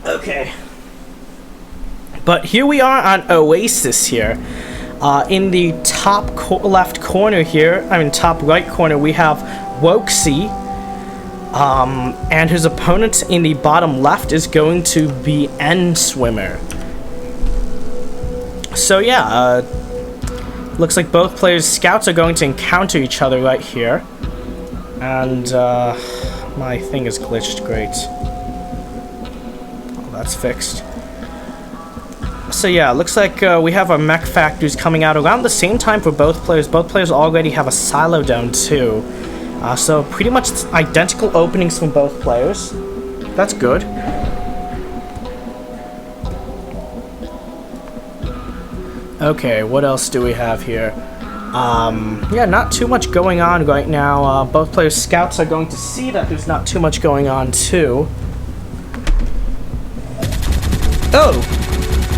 Okay. But here we are on Oasis here. In the top left corner here, top right corner, we have Wokesy. And his opponent in the bottom left is going to be nswimmer. So yeah, looks like both players' scouts are going to encounter each other right here. And my thing is glitched, great. Oh, that's fixed. So yeah, looks like we have our mech factories coming out around the same time for both players. Both players already have a silo down too. So pretty much identical openings from both players. That's good. Okay, what else do we have here? Yeah, not too much going on right now. Both players' scouts are going to see that there's not too much going on too. Oh!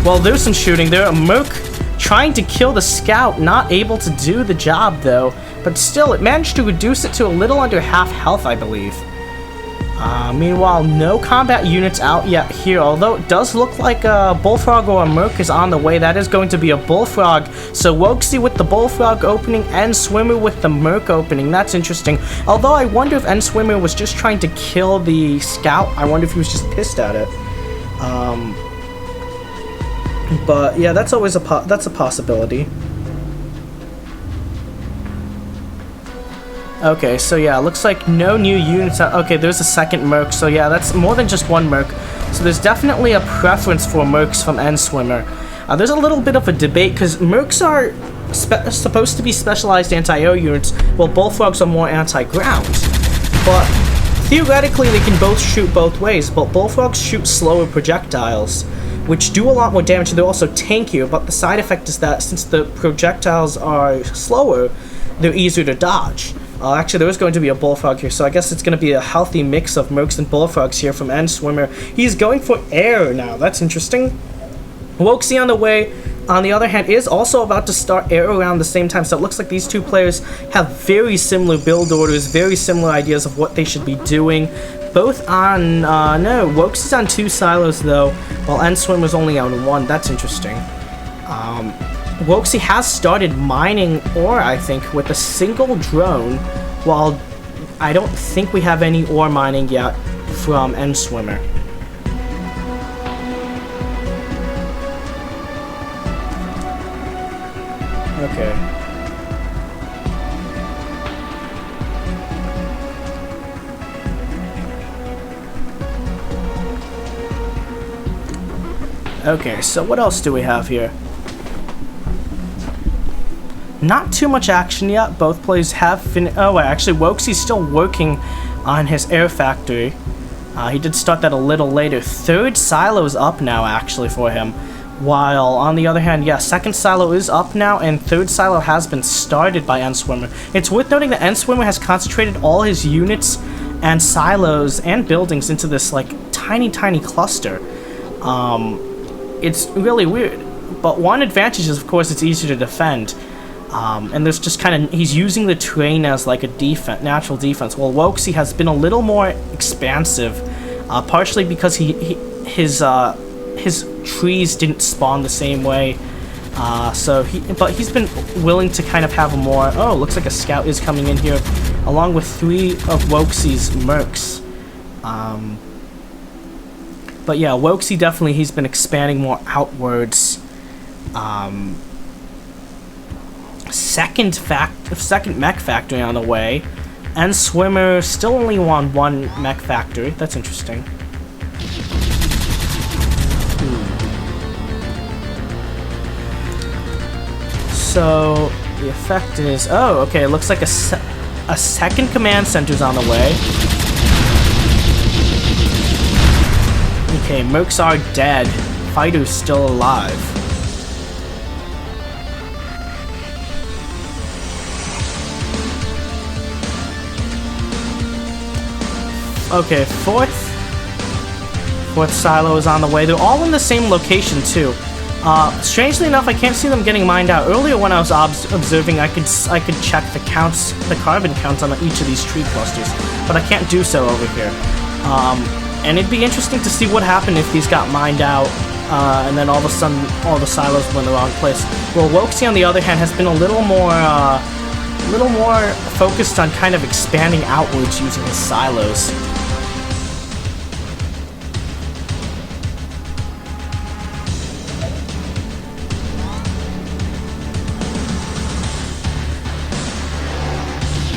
Well, there's some shooting there. A merc trying to kill the scout, not able to do the job though. But still, it managed to reduce it to a little under half health, I believe. Meanwhile, no combat units out yet here, although it does look like a bullfrog or a merc is on the way. That is going to be a bullfrog. So Wokesy with the bullfrog opening, nswimmer with the merc opening. That's interesting. Although I wonder if nswimmer was just trying to kill the scout. I wonder if he was just pissed at it. But yeah, that's always a possibility. Okay, so yeah, looks like no new units. Okay, there's a second merc, so yeah, that's more than just one merc. So there's definitely a preference for mercs from nswimmer. There's a little bit of a debate, because mercs are supposed to be specialized anti-air units, while bullfrogs are more anti-ground. But theoretically, they can both shoot both ways, but bullfrogs shoot slower projectiles, which do a lot more damage. They're also tankier, but the side effect is that since the projectiles are slower, they're easier to dodge. Actually, there is going to be a bullfrog here, so I guess it's going to be a healthy mix of mercs and bullfrogs here from nswimmer. He's going for air now. That's interesting. Wokesy on the way, on the other hand, is also about to start air around the same time, so it looks like these two players have very similar build orders, very similar ideas of what they should be doing. Both on, no, Wokesy's on 2 silos though, while nswimmer's only on 1. That's interesting. Wokesy has started mining ore, I think, with a single drone, while I don't think we have any ore mining yet from nswimmer. Okay. Okay, so what else do we have here? Not too much action yet. Both players have finished. Oh, wait, actually, Wokesy's still working on his air factory. He did start that a little later. 3rd silo is up now, actually, for him. While, on the other hand, yeah, 2nd silo is up now, and 3rd silo has been started by nswimmer. It's worth noting that nswimmer has concentrated all his units and silos and buildings into this, like, tiny cluster. It's really weird. But one advantage is, of course, it's easier to defend. And there's just kind of, he's using the terrain as like a natural defense. Well, Wokesy has been a little more expansive, partially because his trees didn't spawn the same way. But he's been willing to kind of have a more, oh, looks like a scout is coming in here, along with 3 of Wokesy's mercs. But yeah, Wokesy definitely, he's been expanding more outwards. Second mech factory on the way, and nswimmer still only on 1 mech factory. That's interesting. So the effect is, oh, okay, it looks like a second command center's on the way. Okay, mercs are dead. Fighter's still alive. Okay, 4th silo is on the way. They're all in the same location too. Strangely enough, I can't see them getting mined out. Earlier when I was observing, I could check the counts, the carbon counts on each of these tree clusters, but I can't do so over here. And it'd be interesting to see what happened if these got mined out, and then all of a sudden all the silos were in the wrong place. Well, Wokesy, on the other hand, has been a little more focused on kind of expanding outwards using his silos.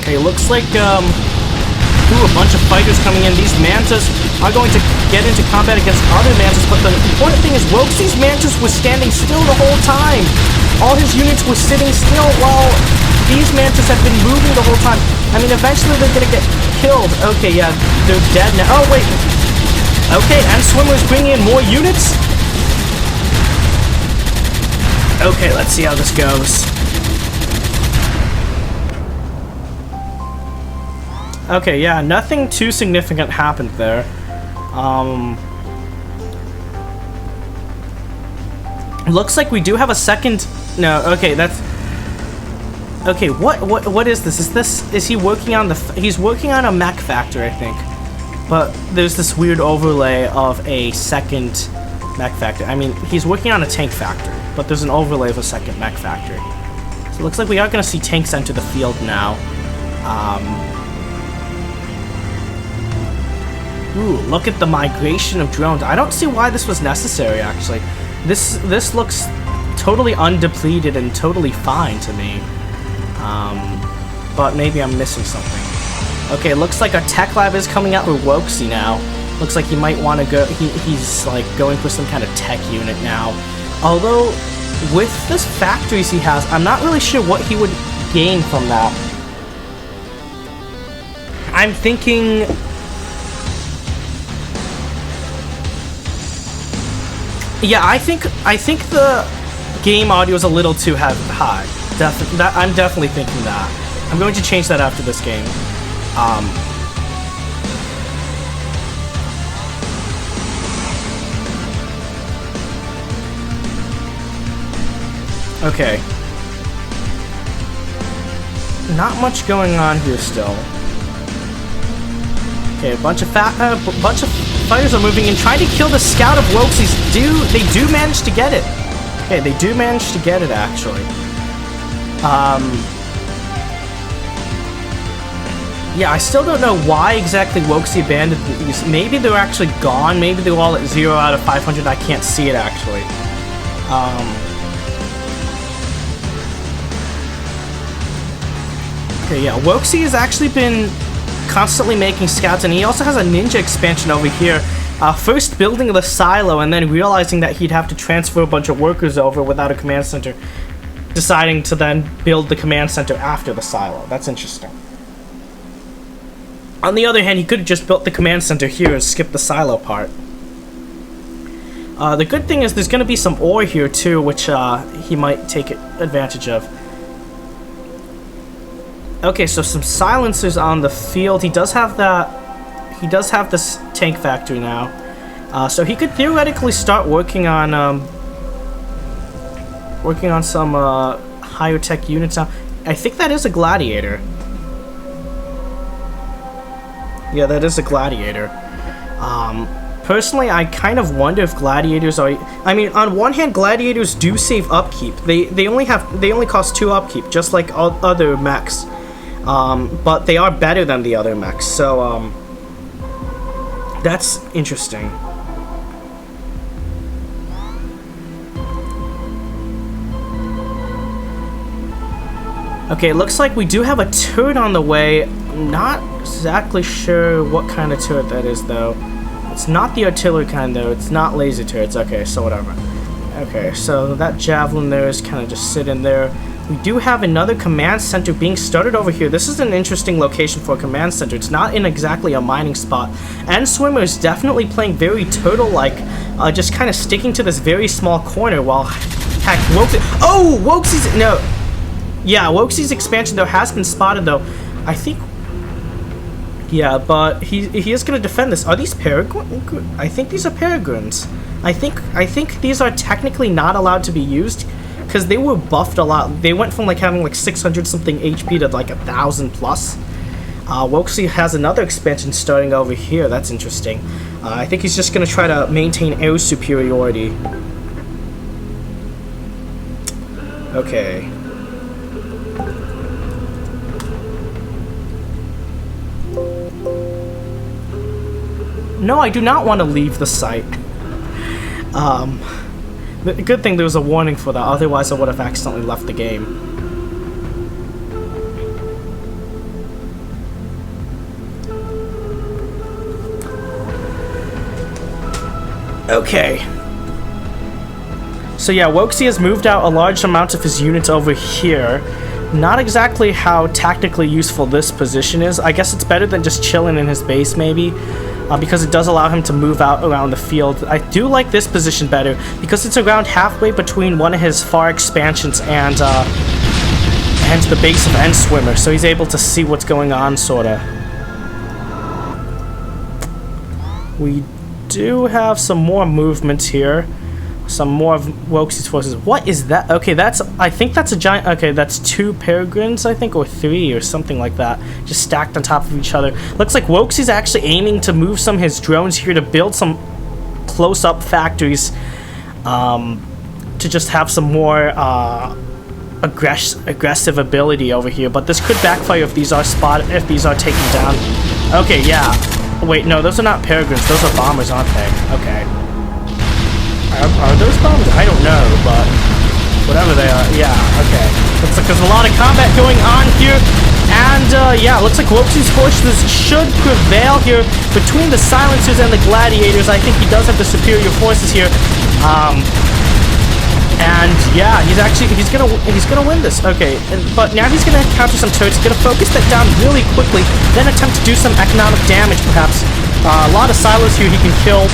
Okay, looks like, a bunch of fighters coming in. These Mantas are going to get into combat against other Mantas, but the important thing is Wokesy's Mantas was standing still the whole time. All his units were sitting still while these Mantas have been moving the whole time. I mean, eventually they're gonna get killed. Okay, yeah, they're dead now. Oh, wait. Okay, nswimmer's bringing in more units. Okay, let's see how this goes. Okay, yeah, nothing too significant happened there. Looks like we do have a second... No, okay, that's... Okay, what is this? Is he working on the... He's working on a mech factory, I think. But there's this weird overlay of a second mech factory. I mean, he's working on a tank factory, but there's an overlay of a second mech factory. So it looks like we are going to see tanks enter the field now. Ooh, look at the migration of drones. I don't see why this was necessary, actually. This looks totally undepleted and totally fine to me. But maybe I'm missing something. Okay, looks like a tech lab is coming out for Wokesy now. Looks like he might want to go... He's, like, going for some kind of tech unit now. Although, with the factories he has, I'm not really sure what he would gain from that. I'm thinking... Yeah, I think the game audio is a little too high. I'm definitely thinking that. I'm going to change that after this game. Okay. Not much going on here still. Okay, a bunch of fighters are moving in, trying to kill the scout of Wokesy's. They do manage to get it. Okay, they do manage to get it, actually. Yeah, I still don't know why exactly Wokesy abandoned these. Maybe they're actually gone. Maybe they're all at 0 out of 500. I can't see it, actually. Okay, yeah, Wokesy has actually been constantly making scouts, and he also has a ninja expansion over here. First building the silo, and then realizing that he'd have to transfer a bunch of workers over without a command center, deciding to then build the command center after the silo. That's interesting. On the other hand, he could have just built the command center here and skipped the silo part. The good thing is there's going to be some ore here too, which he might take advantage of. Okay, so some silencers on the field. He does have that. He does have this tank factory now, so he could theoretically start working on some higher tech units now. I think that is a gladiator. Yeah, that is a gladiator. Personally, I kind of wonder if gladiators are... I mean, on one hand, gladiators do save upkeep. They only cost 2 upkeep, just like all other mechs. But they are better than the other mechs, so that's interesting. Okay, it looks like we do have a turret on the way. I'm not exactly sure what kind of turret that is, though. It's not the artillery kind, though. It's not laser turrets. Okay, so whatever. Okay, so that javelin there is kind of just sitting there. We do have another command center being started over here. This is an interesting location for a command center. It's not in exactly a mining spot. nswimmer is definitely playing very turtle-like, just kind of sticking to this very small corner while... Heck, Wokesy... Oh! Wokesy's... No. Yeah, Wokesy's expansion, though, has been spotted, though. I think... Yeah, but he is going to defend this. Are these peregrines? I think these are peregrines. I think these are technically not allowed to be used because they were buffed a lot. They went from like having like 600 something HP to like 1,000 plus. Wokesy has another expansion starting over here. That's interesting. I think he's just going to try to maintain air superiority. Okay. No, I do not want to leave the site. Good thing there was a warning for that, otherwise I would have accidentally left the game. Okay. So yeah, Wokesy has moved out a large amount of his units over here. Not exactly how tactically useful this position is. I guess it's better than just chilling in his base, maybe. Because it does allow him to move out around the field. I do like this position better because it's around halfway between one of his far expansions and the base of nswimmer, so he's able to see what's going on, sorta. We do have some more movement here. Some more of Wokesy's forces. What is that? Okay, I think that's a giant. Okay, that's 2 peregrines, I think, or 3 or something like that, just stacked on top of each other. Looks like Wokesy's actually aiming to move some of his drones here to build some close-up factories, to just have some more aggressive ability over here. But this could backfire if these are taken down. Okay, yeah. Wait, no, those are not peregrines. Those are bombers, aren't they? Okay. Are those bombs? I don't know, but whatever they are, yeah, okay. Looks like there's a lot of combat going on here, and yeah, looks like Wokesy's forces should prevail here between the silencers and the gladiators. I think he does have the superior forces here, and yeah, he's gonna win this. Okay, but now he's gonna capture some turrets, gonna focus that down really quickly, then attempt to do some economic damage, perhaps. A lot of silos here he can kill.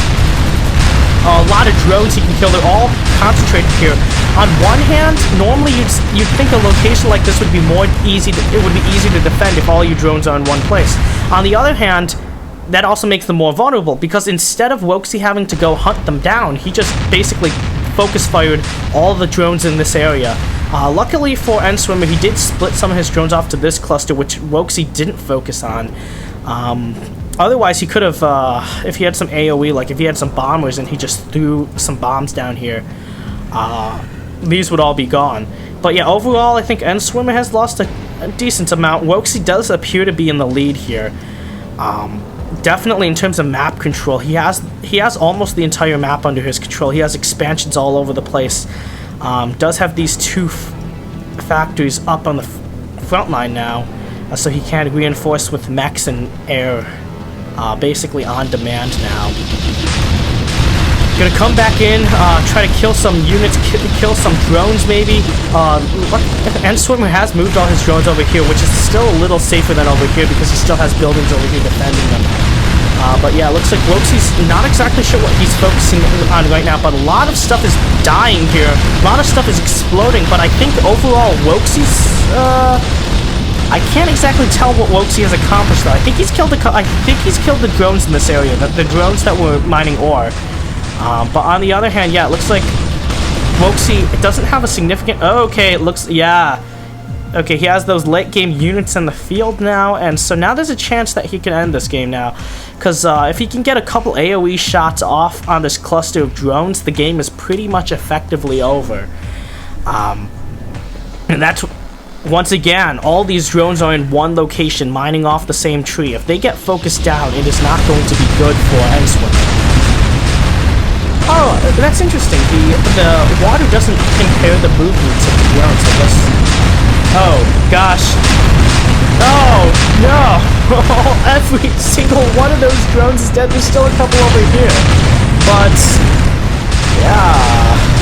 A lot of drones he can kill. They're all concentrated here. On one hand, normally you'd think a location like this would be easy to defend if all your drones are in one place. On the other hand, that also makes them more vulnerable because instead of Wokesy having to go hunt them down, he just basically focus fired all the drones in this area. Luckily for nswimmer, he did split some of his drones off to this cluster, which Wokesy didn't focus on. Otherwise, he could have, if he had some AoE, like if he had some bombers and he just threw some bombs down here, these would all be gone. But yeah, overall, I think nswimmer has lost a decent amount. Wokesy does appear to be in the lead here. Definitely in terms of map control, he has almost the entire map under his control. He has expansions all over the place. Does have these 2 factories up on the front line now, so he can reinforce with mechs and air. Basically on demand now. Gonna come back in, try to kill some units, kill some drones maybe. nswimmer has moved all his drones over here, which is still a little safer than over here because he still has buildings over here defending them. But yeah, looks like Wokesy's not exactly sure what he's focusing on right now, but a lot of stuff is dying here. A lot of stuff is exploding, but I think overall Wokesy's, I can't exactly tell what Wokesy has accomplished though. I think he's killed the drones in this area, the drones that were mining ore. But on the other hand, yeah, it looks like Wokesy doesn't have a significant. Okay, it looks, yeah. Okay, he has those late game units in the field now, and so now there's a chance that he can end this game now, because if he can get a couple AoE shots off on this cluster of drones, the game is pretty much effectively over. And that's. Once again, all these drones are in one location, mining off the same tree. If they get focused down, it is not going to be good for nswimmer. Oh, that's interesting. The water doesn't compare the movements of the drones, I guess. Oh, gosh. Oh, no! Every single one of those drones is dead. There's still a couple over here. But, yeah...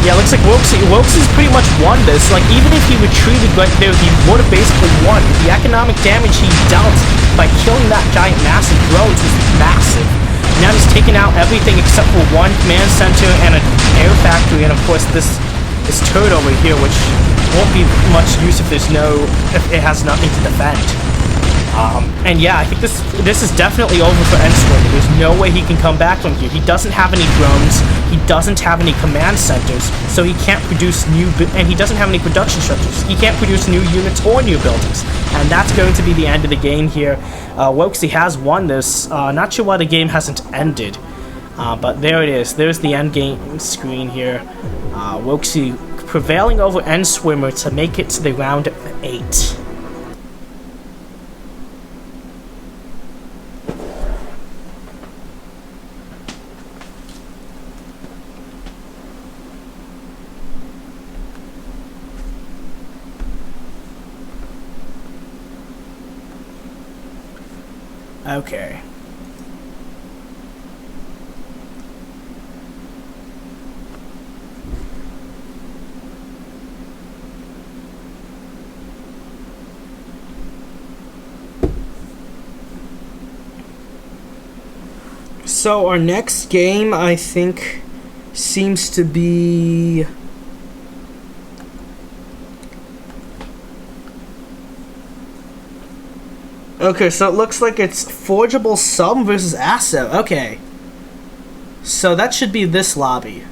Yeah, looks like Wokesy's pretty much won this. Like, even if he retreated right there, he would have basically won. The economic damage he dealt by killing that giant massive drones was massive. Now he's taken out everything except for one command center and an air factory, and of course this turret over here, which won't be much use if it has nothing to defend. And yeah, I think this is definitely over for nswimmer. There's no way he can come back from here. He doesn't have any drones, he doesn't have any command centers, so he can't produce and he doesn't have any production structures. He can't produce new units or new buildings, and that's going to be the end of the game here. Wokesy has won this. Not sure why the game hasn't ended, but there it is. There's the end game screen here. Wokesy prevailing over nswimmer to make it to the round of 8. Okay. So our next game, I think, seems to be... Okay, so it looks like it's Forgeable Sub versus Asset. Okay. So that should be this lobby.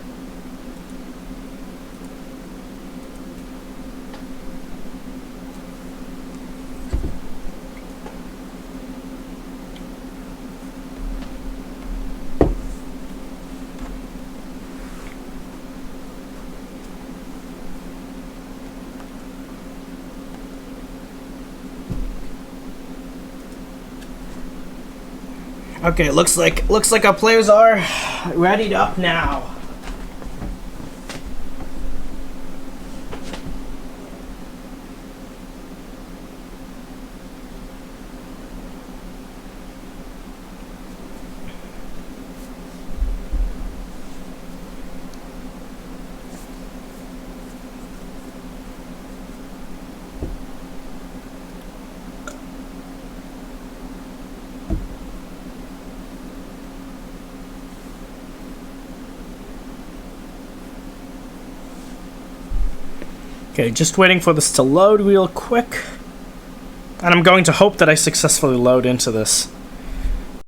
Okay, looks like our players are readied up now. Okay, just waiting for this to load real quick. And I'm going to hope that I successfully load into this.